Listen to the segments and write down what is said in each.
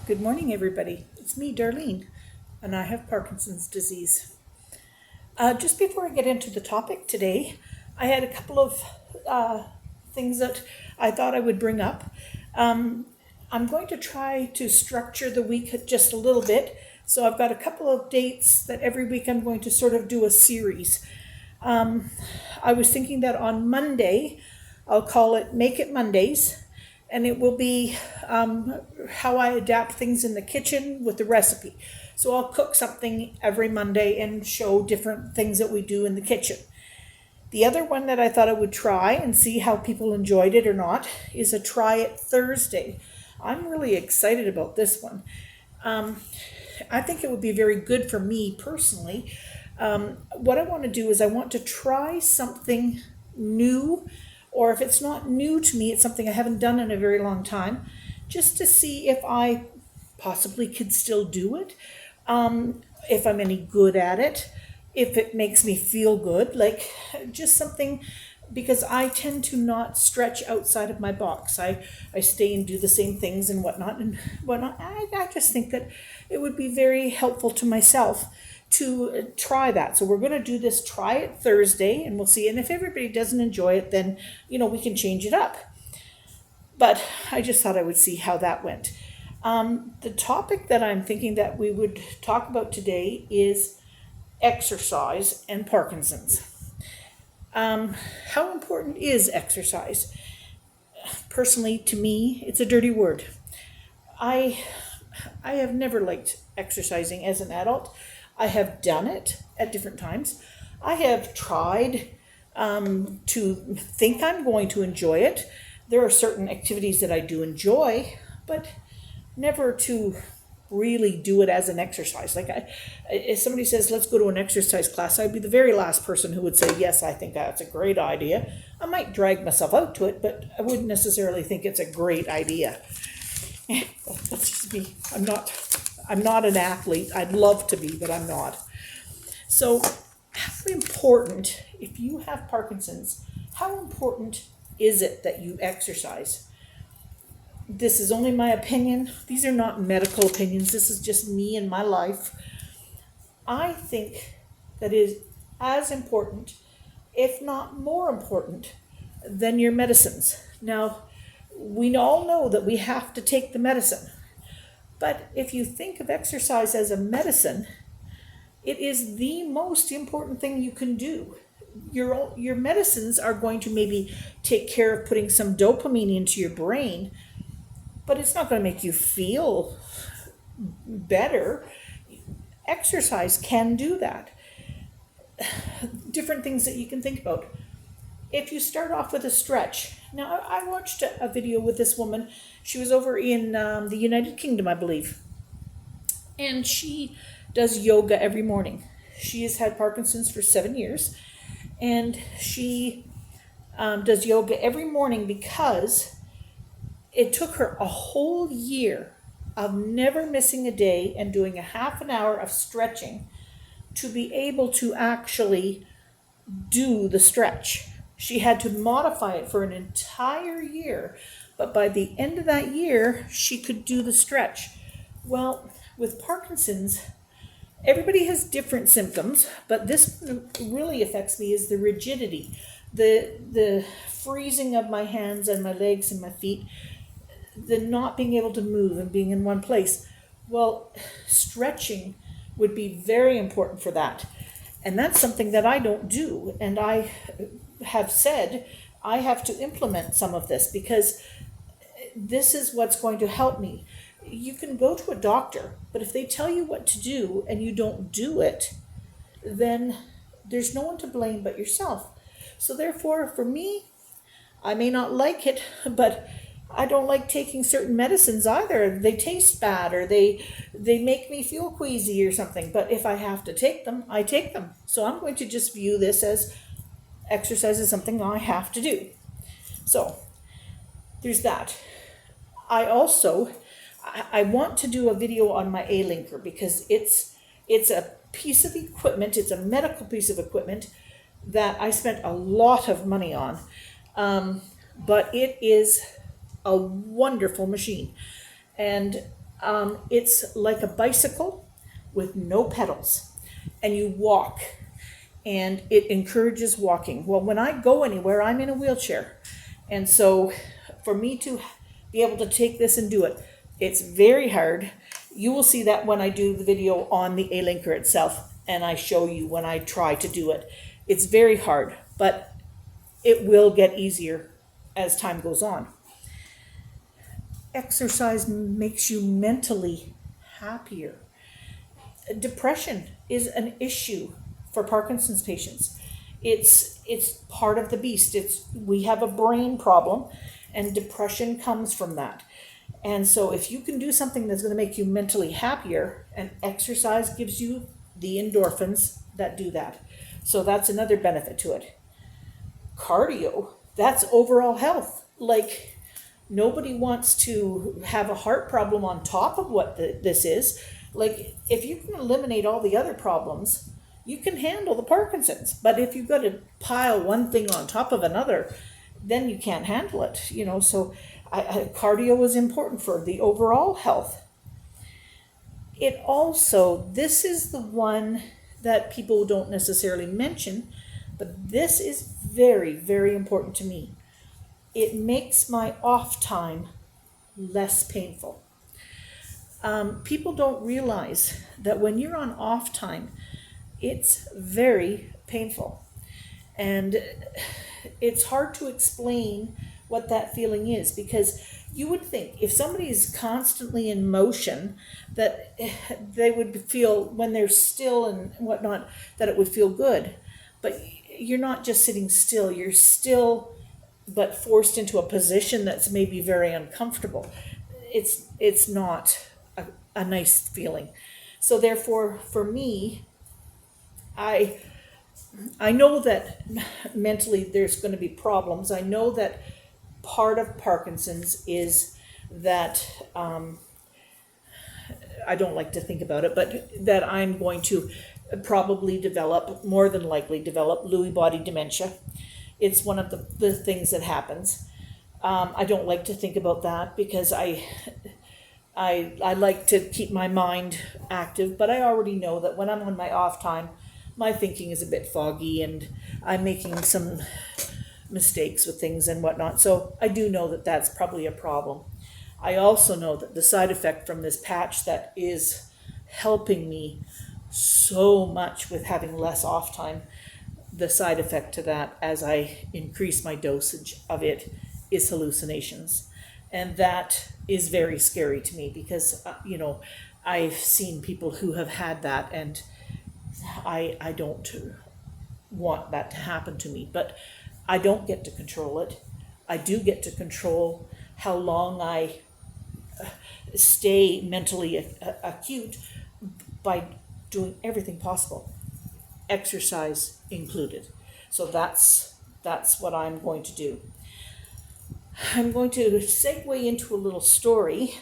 Good morning, everybody. It's me, Darlene, and I have Parkinson's disease. Just before I get into the topic today, I had a couple of things that I thought I would bring up. I'm going to try to structure the week just a little bit. So I've got a couple of dates that every week I'm going to sort of do a series. I was thinking that on Monday, I'll call it Make It Mondays, and it will be how I adapt things in the kitchen with the recipe. So I'll cook something every Monday and show different things that we do in the kitchen. The other one that I thought I would try and see how people enjoyed it or not is a Try It Thursday. I'm really excited about this one. I think it would be very good for me personally. What I want to do is I want to try something new, or if it's not new to me, it's something I haven't done in a very long time, just to see if I possibly could still do it, if I'm any good at it, if it makes me feel good, like just something, because I tend to not stretch outside of my box. I stay and do the same things and whatnot. I just think that it would be very helpful to myself to try that. So we're going to do this Try It Thursday, and we'll see. And if everybody doesn't enjoy it, then, we can change it up. But I just thought I would see how that went. The topic that I'm thinking that we would talk about today is exercise and Parkinson's. How important is exercise? Personally, to me, it's a dirty word. I have never liked exercising as an adult. I have done it at different times. I have tried to think I'm going to enjoy it. There are certain activities that I do enjoy, but never to really do it as an exercise. Like if somebody says, let's go to an exercise class, I'd be the very last person who would say, yes, I think that's a great idea. I might drag myself out to it, but I wouldn't necessarily think it's a great idea. That's just me. I'm not an athlete. I'd love to be, but I'm not. So how important, if you have Parkinson's, how important is it that you exercise? This is only my opinion. These are not medical opinions. This is just me and my life. I think that is as important, if not more important, than your medicines. Now, we all know that we have to take the medicine. But if you think of exercise as a medicine, it is the most important thing you can do. Your medicines are going to maybe take care of putting some dopamine into your brain, but it's not going to make you feel better. Exercise can do that. Different things that you can think about. If you start off with a stretch. Now, I watched a video with this woman. She was over in the United Kingdom, I believe. And she does yoga every morning. She has had Parkinson's for 7 years. And she does yoga every morning because it took her a whole year of never missing a day and doing a half an hour of stretching to be able to actually do the stretch. She had to modify it for an entire year, but by the end of that year, she could do the stretch. Well, with Parkinson's, everybody has different symptoms, but this really affects me is the rigidity, the freezing of my hands and my legs and my feet, the not being able to move and being in one place. Well, stretching would be very important for that. And that's something that I don't do. And I have said I have to implement some of this because this is what's going to help me. You can go to a doctor, but if they tell you what to do and you don't do it, then there's no one to blame but yourself. So therefore, for me, I may not like it, but I don't like taking certain medicines either. They taste bad or they make me feel queasy or something. But if I have to take them, I take them. So I'm going to just view this as exercise is something I have to do. So there's that. I want to do a video on my A-linker because it's a piece of equipment. It's a medical piece of equipment that I spent a lot of money on. But it is a wonderful machine. And It's like a bicycle with no pedals, and you walk, and it encourages walking. Well, when I go anywhere, I'm in a wheelchair, and so for me to be able to take this and do it, it's very hard. You will see that when I do the video on the A-Linker itself, and I show you when I try to do it. It's very hard, but it will get easier as time goes on. Exercise makes you mentally happier. Depression is an issue for Parkinson's patients. It's part of the beast. We have a brain problem, and depression comes from that. And so if you can do something that's going to make you mentally happier, and exercise gives you the endorphins that do that. So that's another benefit to it. Cardio, that's overall health. Like, nobody wants to have a heart problem on top of what this is. Like, if you can eliminate all the other problems, you can handle the Parkinson's. But if you've got to pile one thing on top of another, then you can't handle it. So cardio is important for the overall health. It also, this is the one that people don't necessarily mention, but this is very, very important to me. It makes my off time less painful. People don't realize that when you're on off time, it's very painful. And it's hard to explain what that feeling is, because you would think if somebody is constantly in motion that they would feel, when they're still and whatnot, that it would feel good. But you're not just sitting still, you're still but forced into a position that's maybe very uncomfortable. It's not a nice feeling. So therefore, for me, I know that mentally there's going to be problems. I know that part of Parkinson's is that, I don't like to think about it, but that I'm going to probably more than likely develop Lewy body dementia. It's one of the things that happens. I don't like to think about that because I like to keep my mind active, but I already know that when I'm on my off time, my thinking is a bit foggy and I'm making some mistakes with things and whatnot. So I do know that that's probably a problem. I also know that the side effect from this patch that is helping me so much with having less off time, the side effect to that as I increase my dosage of it is hallucinations. And that is very scary to me because, I've seen people who have had that, and I don't want that to happen to me, but I don't get to control it. I do get to control how long I stay mentally acute by doing everything possible, exercise included. So that's what I'm going to do. I'm going to segue into a little story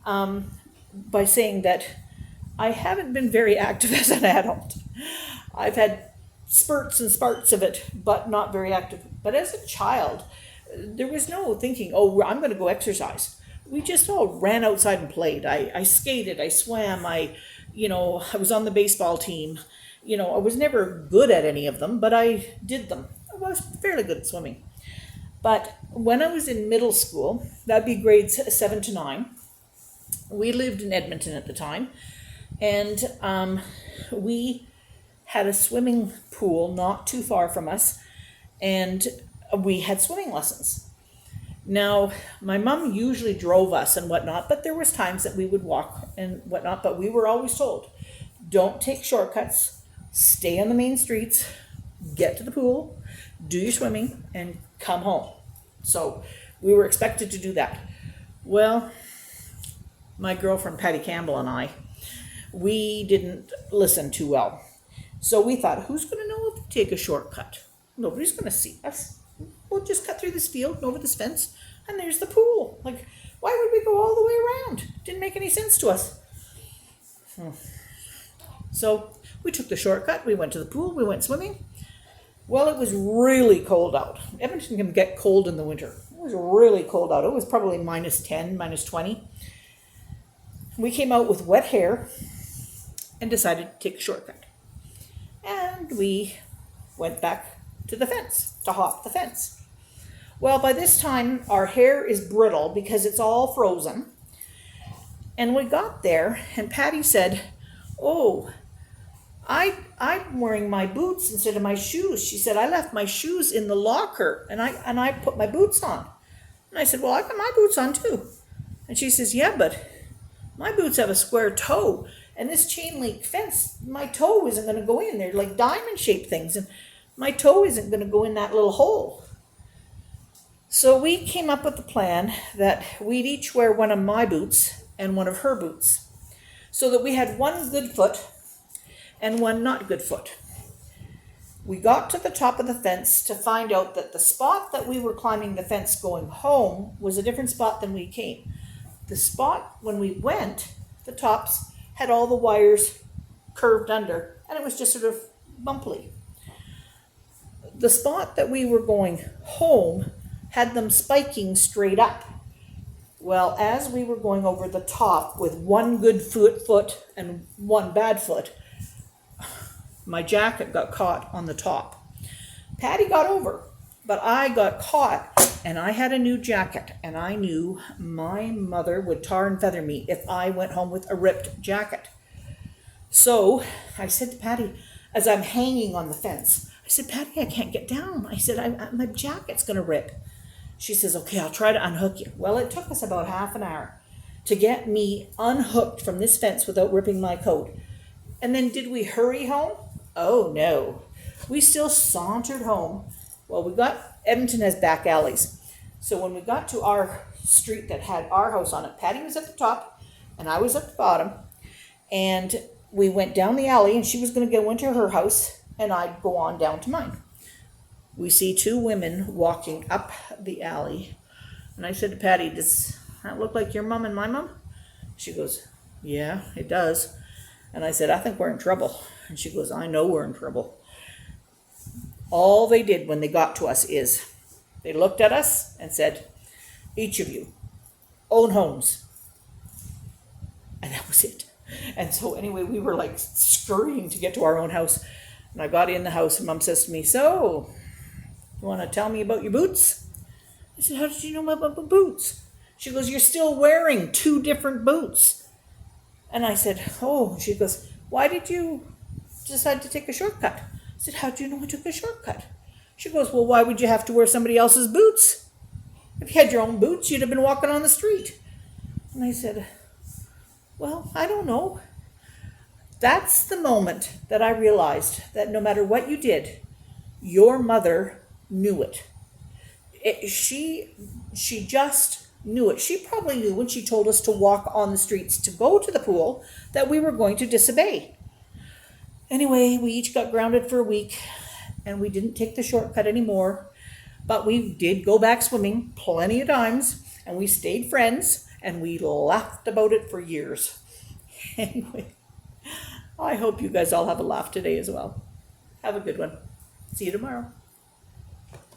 by saying that I haven't been very active as an adult. I've had spurts and sparts of it, but not very active. But as a child, there was no thinking, I'm going to go exercise. We just all ran outside and played. I skated, I swam, I was on the baseball team. I was never good at any of them, but I did them. I was fairly good at swimming. But when I was in middle school, that'd be grades 7 to 9, we lived in Edmonton at the time, and we had a swimming pool not too far from us, and we had swimming lessons. Now, my mom usually drove us and whatnot, but there was times that we would walk and whatnot, but we were always told, don't take shortcuts, stay on the main streets, get to the pool, do your swimming, and come home. So we were expected to do that. Well, my girlfriend Patty Campbell and I, we didn't listen too well. So we thought, who's going to know if we take a shortcut? Nobody's going to see us. We'll just cut through this field and over this fence, and there's the pool. Like, why would we go all the way around? Didn't make any sense to us. So we took the shortcut. We went to the pool. We went swimming. Well, it was really cold out. Edmonton can get cold in the winter. It was really cold out. It was probably -10, -20. We came out with wet hair and decided to take a shortcut. And we went back to the fence, to hop the fence. Well, by this time, our hair is brittle because it's all frozen. And we got there, and Patty said, "Oh, I'm wearing my boots instead of my shoes." She said, "I left my shoes in the locker, and I put my boots on." And I said, "Well, I got my boots on too." And she says, "Yeah, but my boots have a square toe, and this chain link fence, my toe isn't going to go in. They're like diamond-shaped things, and my toe isn't going to go in that little hole." So we came up with the plan that we'd each wear one of my boots and one of her boots, so that we had one good foot and one not good foot. We got to the top of the fence to find out that the spot that we were climbing the fence going home was a different spot than we came. The spot when we went, the tops had all the wires curved under, and it was just sort of bumpy. The spot that we were going home had them spiking straight up. Well, as we were going over the top with one good foot and one bad foot, my jacket got caught on the top. Patty got over, but I got caught, and I had a new jacket, and I knew my mother would tar and feather me if I went home with a ripped jacket. So I said to Patty, as I'm hanging on the fence, I said, "Patty, I can't get down." I said, my jacket's going to rip." She says, "Okay, I'll try to unhook you." Well, it took us about half an hour to get me unhooked from this fence without ripping my coat. And then did we hurry home? Oh, no. We still sauntered home. Well, Edmonton has back alleys. So when we got to our street that had our house on it, Patty was at the top and I was at the bottom. And we went down the alley, and she was going to go into her house and I'd go on down to mine. We see two women walking up the alley. And I said to Patty, "Does that look like your mom and my mom?" She goes, "Yeah, it does." And I said, "I think we're in trouble." And she goes, "I know we're in trouble." All they did when they got to us is they looked at us and said, "Each of you own homes." And that was it. And so anyway, we were like scurrying to get to our own house. And I got in the house, and Mom says to me, "So, you want to tell me about your boots?" I said, "How did you know about my boots?" She goes, "You're still wearing two different boots." And I said, "Oh." She goes, "Why did you decide to take a shortcut?" I said, "How do you know I took a shortcut?" She goes, "Well, why would you have to wear somebody else's boots? If you had your own boots, you'd have been walking on the street." And I said, "Well, I don't know." That's the moment that I realized that no matter what you did, your mother knew it. She just knew it. She probably knew when she told us to walk on the streets to go to the pool that we were going to disobey. Anyway, we each got grounded for a week, and we didn't take the shortcut anymore, but we did go back swimming plenty of times, and we stayed friends, and we laughed about it for years. Anyway, I hope you guys all have a laugh today as well. Have a good one. See you tomorrow.